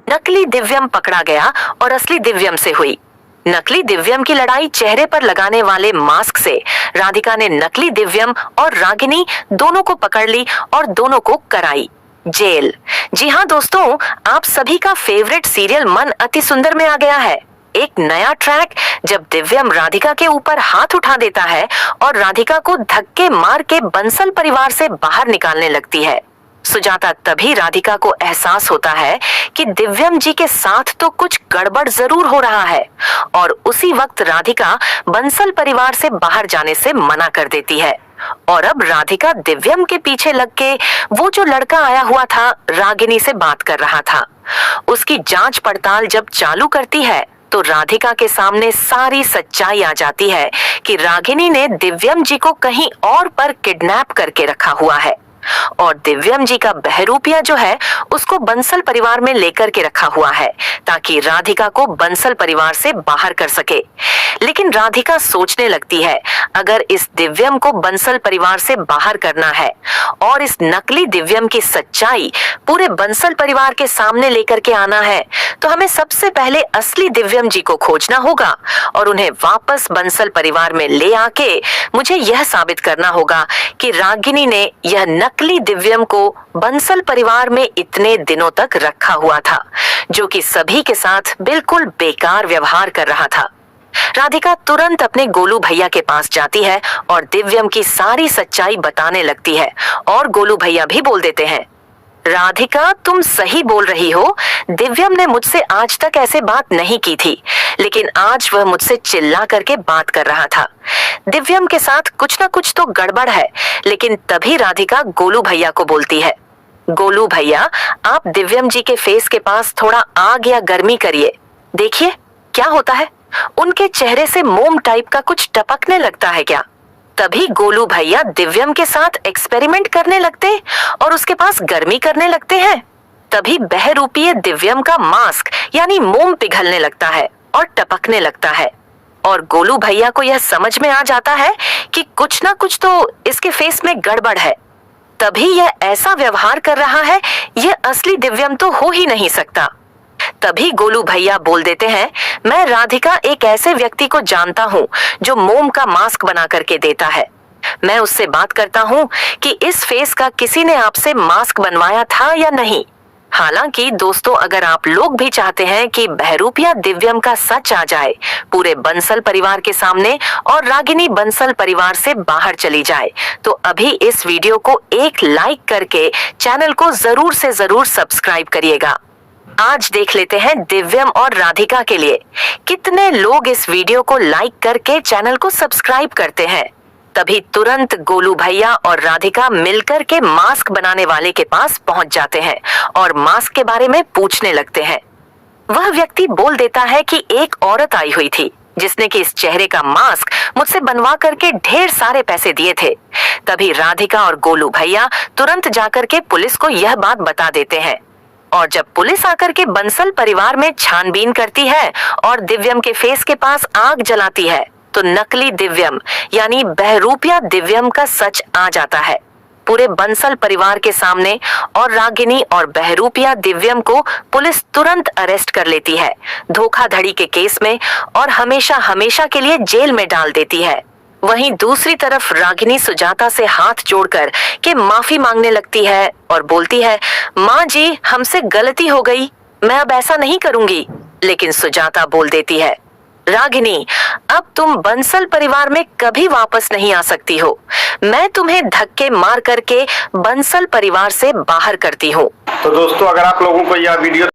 नकली दिव्यम पकड़ा गया और असली दिव्यम से हुई। नकली दिव्यम की लड़ाई चेहरे पर लगाने वाले मास्क से। राधिका ने नकली दिव्यम और रागिनी दोनों को पकड़ ली और दोनों को कराई जेल। जी हाँ दोस्तों, आप सभी का फेवरेट सीरियल मन अति सुंदर में आ गया है एक नया ट्रैक, जब दिव्यम राधिका के ऊपर हाथ उठा देता है और राधिका को धक्के मार के बंसल परिवार से बाहर निकालने लगती है। सुजाता तभी राधिका को एहसास होता है कि दिव्यम जी के साथ तो कुछ गड़बड़ जरूर हो रहा है और उसी वक्त राधिका बंसल परिवार से बाहर जाने से मना कर देती है। और अब राधिका दिव्यम के पीछे लग के वो जो लड़का आया हुआ था रागिनी से बात कर रहा था, उसकी जांच पड़ताल जब चालू करती है तो राधिका के सामने सारी सच्चाई आ जाती है कि रागिनी ने दिव्यम जी को कहीं और पर किडनैप करके रखा हुआ है और दिव्यम जी का बहरूपिया जो है उसको बंसल परिवार में लेकर के रखा हुआ है ताकि राधिका को बंसल परिवार से बाहर कर सके। लेकिन राधिका सोचने लगती है, अगर इस दिव्यम को बंसल परिवार से बाहर करना है और इस नकली दिव्यम की सच्चाई पूरे बंसल परिवार के सामने लेकर के आना है तो हमें सबसे पहले असली दिव्यम जी को खोजना होगा और उन्हें वापस बंसल परिवार में ले आके मुझे यह साबित करना होगा कि रागिनी ने यह नकली दिव्यम को बंसल परिवार में इतने दिनों तक रखा हुआ था, जो कि सभी के साथ बिल्कुल बेकार व्यवहार कर रहा था। राधिका तुरंत अपने गोलू भैया के पास जाती है और दिव्यम की सारी सच्चाई बताने लगती है और गोलू भैया भी बोल देते हैं, राधिका तुम सही बोल रही हो, दिव्यम ने मुझसे आज तक ऐसे बात नहीं की थी, लेकिन आज वह मुझसे चिल्ला करके बात कर रहा था। दिव्यम के साथ कुछ न कुछ तो गड़बड़ है। लेकिन तभी राधिका गोलू भैया को बोलती है, गोलू भैया आप दिव्यम जी के फेस के पास थोड़ा आग या गर्मी करिए, देखिए क्या होता है। उनके चेहरे से मोम टाइप का कुछ टपकने लगता है क्या। तभी गोलू भैया दिव्यम के साथ एक्सपेरिमेंट करने लगते और उसके पास गर्मी करने लगते हैं। तभी बहरूपीय दिव्यम का मास्क यानी मोम पिघलने लगता है और टपकने लगता है और गोलू भैया को यह समझ में आ जाता है कि कुछ ना कुछ तो इसके फेस में गड़बड़ है। तभी यह ऐसा व्यवहार कर रहा है, यह असली दिव्यम तो हो ही नहीं सकता। तभी गोलू भैया बोल देते हैं, मैं राधिका एक ऐसे व्यक्ति को जानता हूँ जो मोम का मास्क बना करके देता है। मैं उससे बात करता हूँ कि इस फेस का किसी ने आपसे मास्क बनवाया था या नहीं। हालांकि दोस्तों, अगर आप लोग भी चाहते हैं कि बहरूपिया दिव्यम का सच आ जाए पूरे बंसल परिवार के सामने और रागिनी बंसल परिवार से बाहर चली जाए, तो अभी इस वीडियो को एक लाइक करके चैनल को जरूर से जरूर सब्सक्राइब करिएगा। आज देख लेते हैं दिव्यम और राधिका के लिए कितने लोग इस वीडियो को लाइक करके चैनल को सब्सक्राइब करते हैं। तभी तुरंत गोलू भैया और राधिका मिलकर के मास्क बनाने वाले के पास पहुंच जाते हैं और मास्क के बारे में पूछने लगते हैं। वह व्यक्ति बोल देता है कि एक औरत आई हुई थी जिसने कि इस चेहरे का मास्क मुझसे बनवा करके ढेर सारे पैसे दिए थे। तभी राधिका और गोलू भैया तुरंत जाकर के पुलिस को यह बात बता देते हैं और जब पुलिस आकर के बंसल परिवार में छानबीन करती है और दिव्यम के फेस के पास आग जलाती है तो नकली दिव्यम यानी बहरूपिया दिव्यम का सच आ जाता है पूरे बंसल परिवार के सामने और रागिनी और बहरूपिया दिव्यम को पुलिस तुरंत अरेस्ट कर लेती है धोखाधड़ी के केस में और हमेशा हमेशा के लिए जेल में डाल देती है। वहीं दूसरी तरफ रागिनी सुजाता से हाथ जोड़कर के माफी मांगने लगती है और बोलती है, माँ जी हमसे गलती हो गई, मैं अब ऐसा नहीं करूंगी। लेकिन सुजाता बोल देती है, रागिनी अब तुम बंसल परिवार में कभी वापस नहीं आ सकती हो, मैं तुम्हें धक्के मार करके बंसल परिवार से बाहर करती हूँ। तो दोस्तों, अगर आप लोगों को यह वीडियो